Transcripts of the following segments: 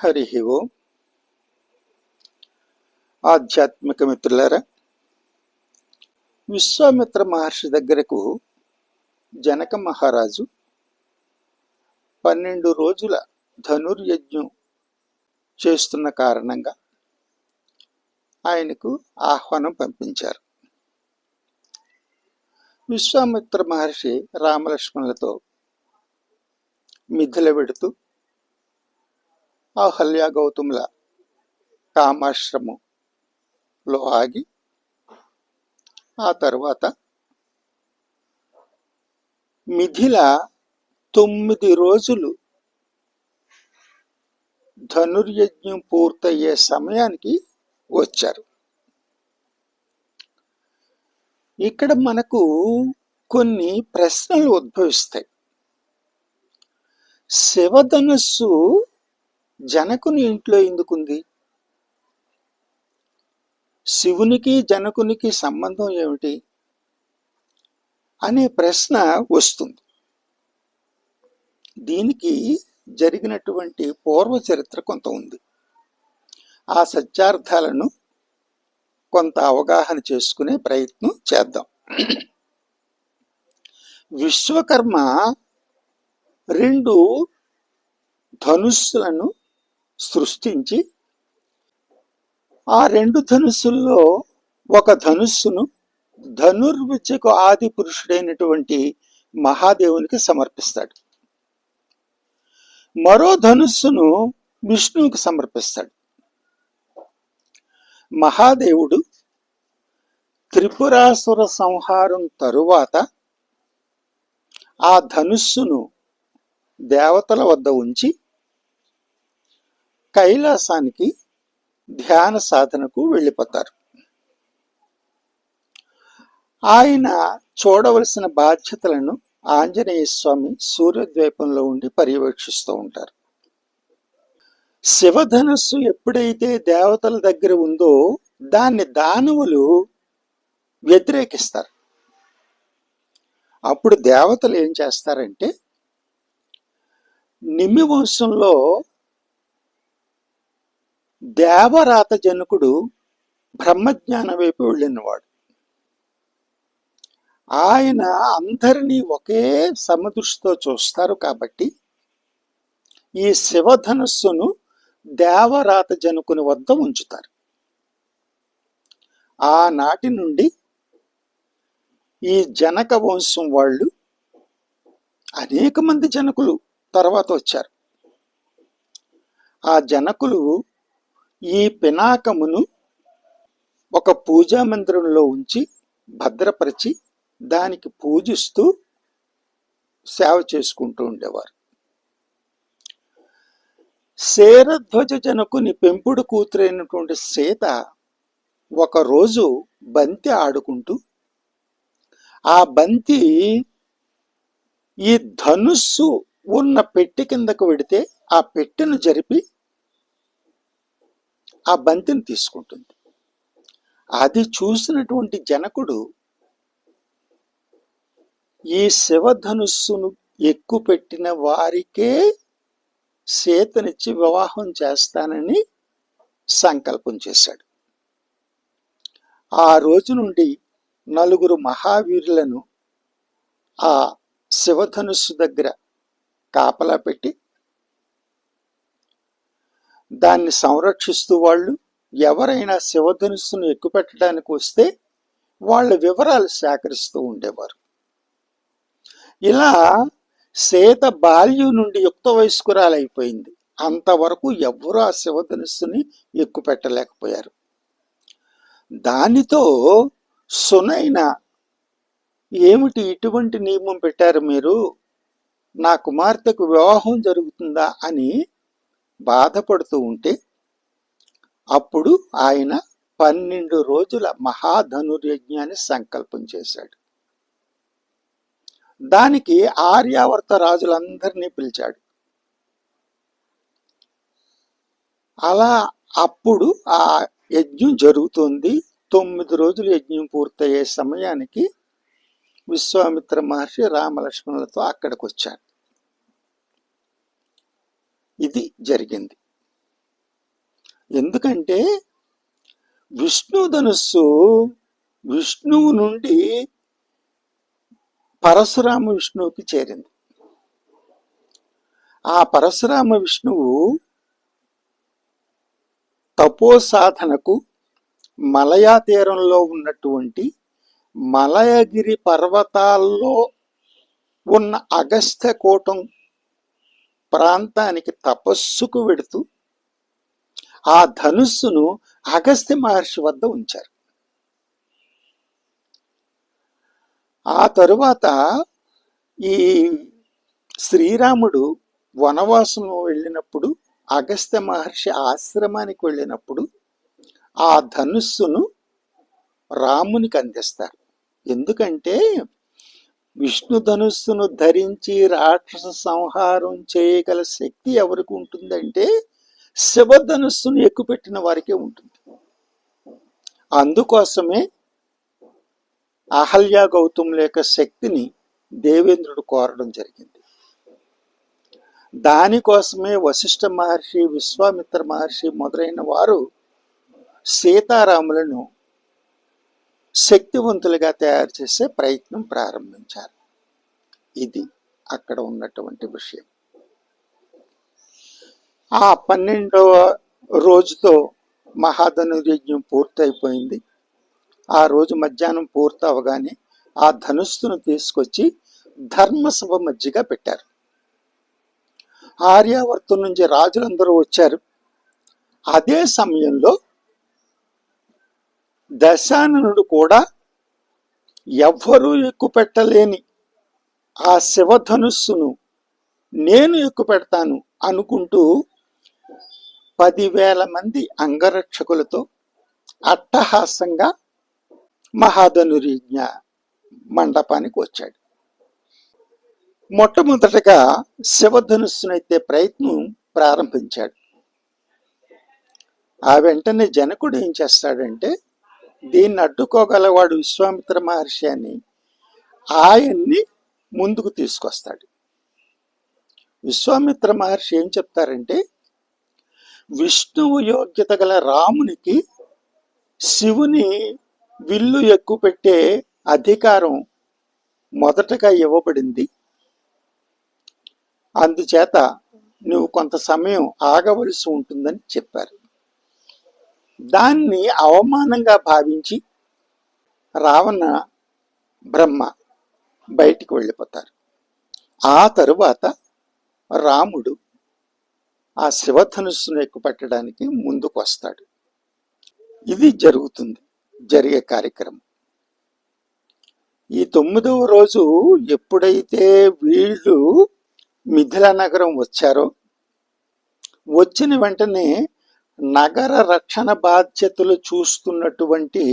హరి ఓం. ఆధ్యాత్మిక మిత్రులారా, విశ్వామిత్ర మహర్షి దగ్గరకు జనక మహారాజు 12 రోజుల ధనుర్యజ్ఞం చేస్తున్న కారణంగా ఆయనకు ఆహ్వానం పంపించారు. విశ్వామిత్ర మహర్షి రామలక్ష్మణులతో మిథిల వెడుతూ అహల్య గౌతముల కామాశ్రమంలో ఆగి ఆ తర్వాత మిథిల 9 రోజులు ధనుర్యజ్ఞం పూర్తయ్యే సమయానికి వచ్చారు. ఇక్కడ మనకు కొన్ని ప్రశ్నలు ఉద్భవిస్తాయి. శివధనుస్సు జనకుని ఇంట్లో ఎందుకుంది? శివునికి జనకునికి సంబంధం ఏమిటి అనే ప్రశ్న వస్తుంది. దీనికి జరిగినటువంటి పూర్వ చరిత్ర కొంత ఉంది. ఆ సత్యార్థాలను కొంత అవగాహన చేసుకునే ప్రయత్నం చేద్దాం. విశ్వకర్మ 2 ధనుస్సులను సృష్టించి ఆ 2 ధనుస్సుల్లో ఒక ధనుస్సును ధనుర్విద్యకు ఆది పురుషుడైనటువంటి మహాదేవునికి సమర్పిస్తాడు. మరో ధనుస్సును విష్ణువుకి సమర్పిస్తాడు. మహాదేవుడు త్రిపురాసుర సంహారం తరువాత ఆ ధనుస్సును దేవతల వద్ద ఉంచి కైలాసానికి ధ్యాన సాధనకు వెళ్ళిపోతారు. ఆయన చూడవలసిన బాధ్యతలను ఆంజనేయ స్వామి సూర్యద్వీపంలో ఉండి పర్యవేక్షిస్తూ ఉంటారు. శివధనుస్సు ఎప్పుడైతే దేవతల దగ్గర ఉందో దాన్ని దానవులు వ్యతిరేకిస్తారు. అప్పుడు దేవతలు ఏం చేస్తారంటే, నిమి వంశంలో దేవరాత జనకుడు బ్రహ్మజ్ఞానం వైపు వెళ్ళినవాడు. ఆయన అందరినీ ఒకే సమదృష్టితో చూస్తారు. కాబట్టి ఈ శివధనుస్సును దేవరాత జనకుని వద్ద ఉంచుతారు. ఆనాటి నుండి ఈ జనక వంశం వాళ్ళు అనేక మంది జనకులు తర్వాత వచ్చారు. ఆ జనకులు ఈ పినాకమును ఒక పూజా మందిరంలో ఉంచి భద్రపరిచి దానికి పూజిస్తూ సేవ చేసుకుంటూ ఉండేవారు. శేరధ్వజ జనకుని పెంపుడు కూతురైనటువంటి సీత ఒకరోజు బంతి ఆడుకుంటూ ఆ బంతి ఈ ధనుస్సు ఉన్న పెట్టె కిందకు వెడితే ఆ పెట్టెను జరిపి ఆ బంతిని తీసుకుంటుంది. అది చూసినటువంటి జనకుడు ఈ శివధనుస్సును ఎక్కుపెట్టిన వారికే సీతనిచ్చి వివాహం చేస్తానని సంకల్పం చేశాడు. ఆ రోజు నుండి 4 మహావీరులను ఆ శివధనుస్సు దగ్గర కాపలా పెట్టి దాన్ని సంరక్షిస్తూ వాళ్ళు ఎవరైనా శివధనుస్సును ఎక్కుపెట్టడానికి వస్తే వాళ్ళ వివరాలు సేకరిస్తూ ఉండేవారు. ఇలా సీత బాల్యం నుండి యుక్త వయస్కురాలైపోయింది. అంతవరకు ఎవ్వరూ ఆ శివధనుస్సుని ఎక్కుపెట్టలేకపోయారు. దానితో సునైన, ఏమిటి ఇటువంటి నియమం పెట్టారు మీరు, నా కుమార్తెకు వివాహం జరుగుతుందా అని బాధపడుతూ ఉంటే అప్పుడు ఆయన 12 రోజుల మహాధనుర్యజ్ఞాన్ని సంకల్పం చేశాడు. దానికి ఆర్యావర్త రాజులందరినీ పిలిచాడు. అలా అప్పుడు ఆ యజ్ఞం జరుగుతుంది. 9 రోజులు యజ్ఞం పూర్తయ్యే సమయానికి విశ్వామిత్ర మహర్షి రామలక్ష్మణులతో అక్కడికి వచ్చాడు. ఇది జరిగింది. ఎందుకంటే విష్ణు ధనుస్సు విష్ణువు నుండి పరశురామ విష్ణువుకి చేరింది. ఆ పరశురామ విష్ణువు తపో సాధనకు మలయా తీరంలో ఉన్నటువంటి మలయగిరి పర్వతాల్లో ఉన్న అగస్త్య కూటం ప్రాంతానికి తపస్సుకు వెడుతూ ఆ ధనుస్సును అగస్త్య మహర్షి వద్ద ఉంచారు. ఆ తరువాత ఈ శ్రీరాముడు వనవాసం వెళ్ళినప్పుడు అగస్త్య మహర్షి ఆశ్రమానికి వెళ్ళినప్పుడు ఆ ధనుస్సును రామునికి అందిస్తారు. ఎందుకంటే విష్ణు ధనుస్సును ధరించి రాక్షస సంహారం చేయగల శక్తి ఎవరికి ఉంటుందంటే శివధనుస్సును ఎక్కుపెట్టిన వారికే ఉంటుంది. అందుకోసమే అహల్య గౌతముల యొక్క శక్తిని దేవేంద్రుడు కోరడం జరిగింది. దానికోసమే వశిష్ఠ మహర్షి, విశ్వామిత్ర మహర్షి మొదలైన వారు సీతారాములను శక్తివంతులుగా తయారు చేసే ప్రయత్నం ప్రారంభించారు. ఇది అక్కడ ఉన్నటువంటి విషయం. ఆ 12వ రోజుతో మహాధనుర్యజ్ఞం పూర్తయిపోయింది. ఆ రోజు మధ్యాహ్నం పూర్తి అవగానే ఆ ధనుస్సును తీసుకొచ్చి ధర్మసభ మధ్యగా పెట్టారు. ఆర్యావర్తం నుంచి రాజులందరూ వచ్చారు. అదే సమయంలో దశాననుడు కూడా ఎవ్వరూ ఎక్కుపెట్టలేని ఆ శివధనుస్సును నేను ఎక్కుపెడతాను అనుకుంటూ 10,000 మంది అంగరక్షకులతో అట్టహాసంగా మహాధనుర్యజ్ఞ మండపానికి వచ్చాడు. మొట్టమొదటగా శివధనుస్సునైతే ప్రయత్నం ప్రారంభించాడు. ఆ వెంటనే జనకుడు ఏం చేస్తాడంటే దీన్ని అడ్డుకోగలవాడు విశ్వామిత్ర మహర్షి అని ఆయన్ని ముందుకు తీసుకొస్తాడు. విశ్వామిత్ర మహర్షి ఏం చెప్తారంటే విష్ణువు యోగ్యత గల రామునికి శివుని విల్లు ఎక్కుపెట్టే అధికారం మొదటగా ఇవ్వబడింది. అందుచేత నువ్వు కొంత సమయం ఆగవలసి ఉంటుందని చెప్పారు. దాన్ని అవమానంగా భావించి రావణ బ్రహ్మ బయటికి వెళ్ళిపోతారు. ఆ తరువాత రాముడు ఆ శివధనుస్సును ఎక్కుపెట్టడానికి ముందుకు వస్తాడు. ఇది జరిగే కార్యక్రమం. ఈ 9వ రోజు ఎప్పుడైతే వీళ్ళు మిథిలా నగరం వచ్చారో వచ్చిన వెంటనే నగర రక్షణ బాధ్యతలు చూస్తున్నటువంటి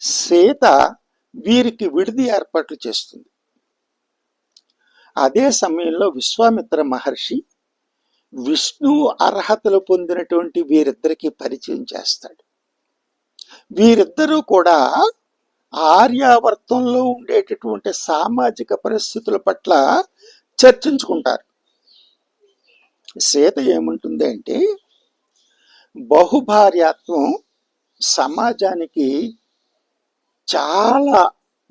సీత వీరికి విడిది ఏర్పాట్లు చేస్తుంది. అదే సమయంలో విశ్వామిత్ర మహర్షి విష్ణువు అర్హతలు పొందినటువంటి వీరిద్దరికి పరిచయం చేస్తాడు. వీరిద్దరూ కూడా ఆర్యావర్తంలో ఉండేటటువంటి సామాజిక పరిస్థితుల పట్ల చర్చించుకుంటారు. సీత ఏముంటుంది అంటే బహుభార్యాత్వం సమాజానికి చాలా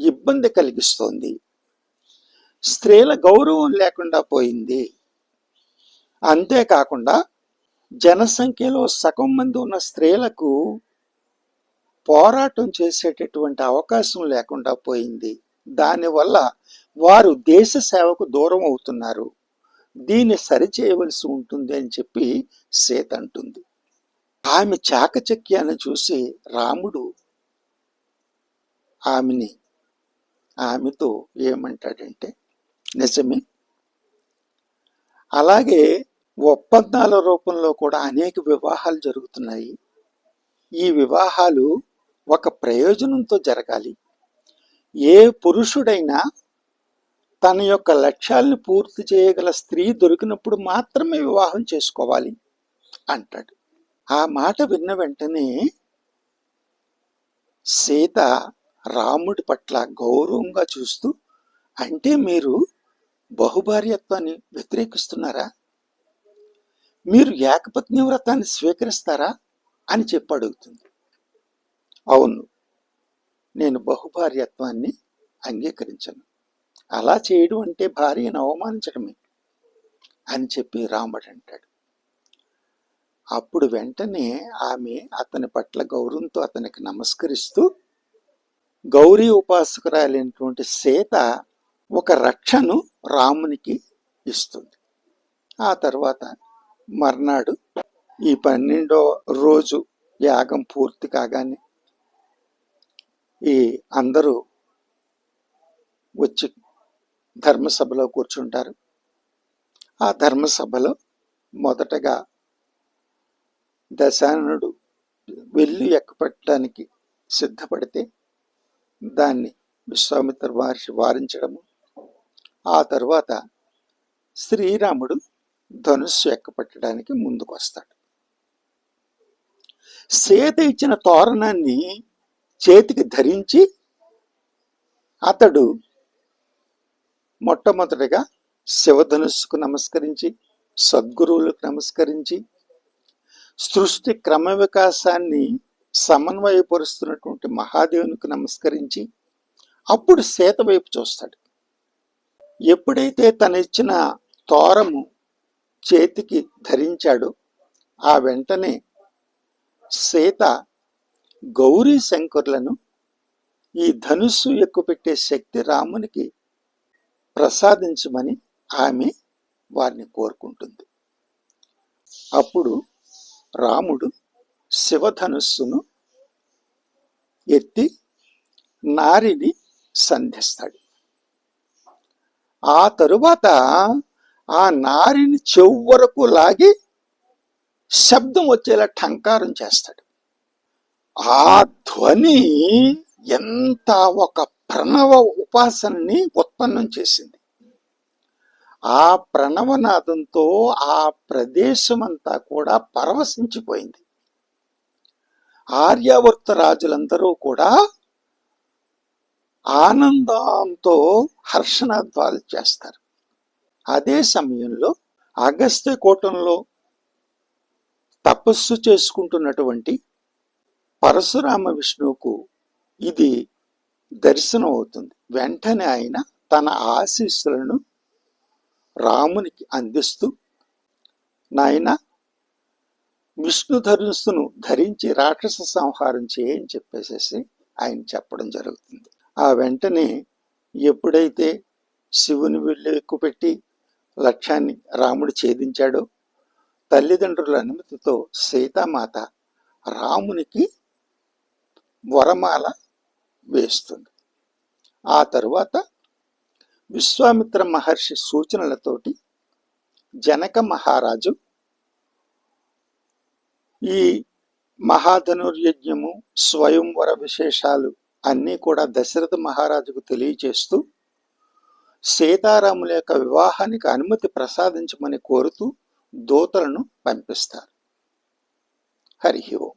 ఇబ్బంది కలిగిస్తోంది, స్త్రీల గౌరవం లేకుండా పోయింది, అంతేకాకుండా జనసంఖ్యలో సగం మంది ఉన్న స్త్రీలకు పోరాటం చేసేటటువంటి అవకాశం లేకుండా పోయింది, దానివల్ల వారు దేశ సేవకు దూరం అవుతున్నారు, దీన్ని సరిచేయవలసి ఉంటుంది అని చెప్పి సీత అంటుంది. ఆమె చాకచక్యాన్ని చూసి రాముడు ఆమెతో ఏమంటాడంటే నిజమే, అలాగే ఒప్పందాల రూపంలో కూడా అనేక వివాహాలు జరుగుతున్నాయి. ఈ వివాహాలు ఒక ప్రయోజనంతో జరగాలి. ఏ పురుషుడైనా తన యొక్క లక్ష్యాలను పూర్తి చేయగల స్త్రీ దొరికినప్పుడు మాత్రమే వివాహం చేసుకోవాలి అంటాడు. ఆ మాట విన్న వెంటనే సీత రాముడి పట్ల గౌరవంగా చూస్తూ, అంటే మీరు బహుభార్యత్వాన్ని వ్యతిరేకిస్తున్నారా? మీరు ఏకపత్ని వ్రతాన్ని స్వీకరిస్తారా అని చెప్పి అడుగుతుంది. అవును, నేను బహుభార్యత్వాన్ని అంగీకరించను. అలా చేయడం అంటే భార్యను అవమానించడమే అని చెప్పి రాముడు అంటాడు. అప్పుడు వెంటనే ఆమె అతని పట్ల గౌరవంతో అతనికి నమస్కరిస్తూ, గౌరీ ఉపాసకురాలైనటువంటి సీత ఒక రక్షను రామునికి ఇస్తుంది. ఆ తర్వాత మర్నాడు ఈ 12వ రోజు యాగం పూర్తి కాగానే ఈ అందరూ వచ్చి ధర్మసభలో కూర్చుంటారు. ఆ ధర్మసభలో మొదటగా దశాననుడు వెళ్ళు ఎక్కుపెట్టడానికి సిద్ధపడితే దాన్ని విశ్వామిత్ర మహర్షి వారించడము, ఆ తరువాత శ్రీరాముడు ధనుస్సు ఎక్కుపెట్టడానికి ముందుకు వస్తాడు. సీత ఇచ్చిన తోరణాన్ని చేతికి ధరించి అతడు మొట్టమొదటిగా శివధనుస్సుకు నమస్కరించి, సద్గురువులకు నమస్కరించి, సృష్టి క్రమ వికాసాన్ని సమన్వయపరుస్తున్నటువంటి మహాదేవునికి నమస్కరించి అప్పుడు సీత వైపు చూస్తాడు. ఎప్పుడైతే తన ఇచ్చిన తోరము చేతికి ధరించాడో ఆ వెంటనే సీత గౌరీ శంకరులను ఈ ధనుస్సు ఎక్కుపెట్టే శక్తి రామునికి ప్రసాదించమని ఆమె వారిని కోరుకుంటుంది. అప్పుడు రాముడు శివధనుస్సును ఎత్తి నారిని సంధిస్తాడు. ఆ తరువాత ఆ నారిని చెవు వరకు లాగి శబ్దం వచ్చేలా ఠంకారం చేస్తాడు. ఆ ధ్వని ఎంత ఒక ప్రణవ ఉపాసనని ఉత్పన్నం చేసింది. ఆ ప్రణవనాదంతో ఆ ప్రదేశం అంతా కూడా పరవశించిపోయింది. ఆర్యావర్త రాజులందరూ కూడా ఆనందంతో హర్షనాద్వాలు చేస్తారు. అదే సమయంలో అగస్త్య కూటంలో తపస్సు చేసుకుంటున్నటువంటి పరశురామ విష్ణువుకు ఇది దర్శనం అవుతుంది. వెంటనే ఆయన తన ఆశీస్సులను రామునికి అందిస్తూ, నాయన విష్ణు ధనుస్సును ధరించి రాక్షస సంహారం చేయని చెప్పేసేసి ఆయన చెప్పడం జరుగుతుంది. ఆ వెంటనే ఎప్పుడైతే శివుని విల్లు ఎక్కుపెట్టి లక్ష్యాన్ని రాముడు ఛేదించాడో తల్లిదండ్రుల అనుమతితో సీతామాత రామునికి వరమాల వేస్తుంది. ఆ తరువాత విశ్వామిత్ర మహర్షి సూచనలతోటి జనక మహారాజు ఈ మహాధనుర్యజ్ఞము, స్వయంవర విశేషాలు అన్నీ కూడా దశరథ మహారాజుకు తెలియచేస్తూ సీతారాముల యొక్క వివాహానికి అనుమతి ప్రసాదించమని కోరుతూ దూతలను పంపిస్తారు. హరి ఓం.